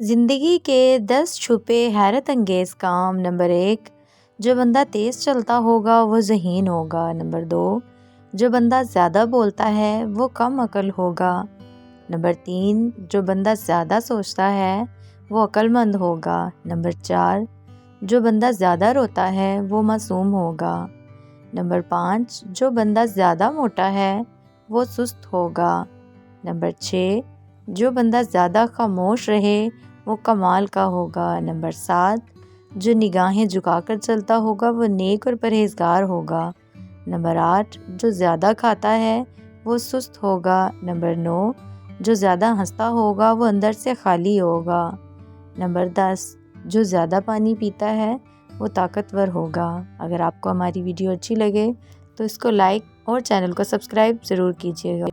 زندگی کے 10 چھپے حیرت انگیز کام۔ نمبر 1، جو بندہ تیز چلتا ہوگا وہ ذہین ہوگا۔ نمبر 2، جو بندہ زیادہ بولتا ہے وہ کم عقل ہوگا۔ نمبر 3، جو بندہ زیادہ سوچتا ہے وہ عقل مند ہوگا۔ نمبر 4، جو بندہ زیادہ روتا ہے وہ معصوم ہوگا۔ نمبر 5، جو بندہ زیادہ موٹا ہے وہ سست ہوگا۔ نمبر 6، جو بندہ زیادہ خاموش رہے وہ کمال کا ہوگا۔ نمبر 7، جو نگاہیں جھکا کر چلتا ہوگا وہ نیک اور پرہیزگار ہوگا۔ نمبر 8، جو زیادہ کھاتا ہے وہ سست ہوگا۔ نمبر 9، جو زیادہ ہنستا ہوگا وہ اندر سے خالی ہوگا۔ نمبر 10، جو زیادہ پانی پیتا ہے وہ طاقتور ہوگا۔ اگر آپ کو ہماری ویڈیو اچھی لگے تو اس کو لائک اور چینل کو سبسکرائب ضرور کیجیے گا۔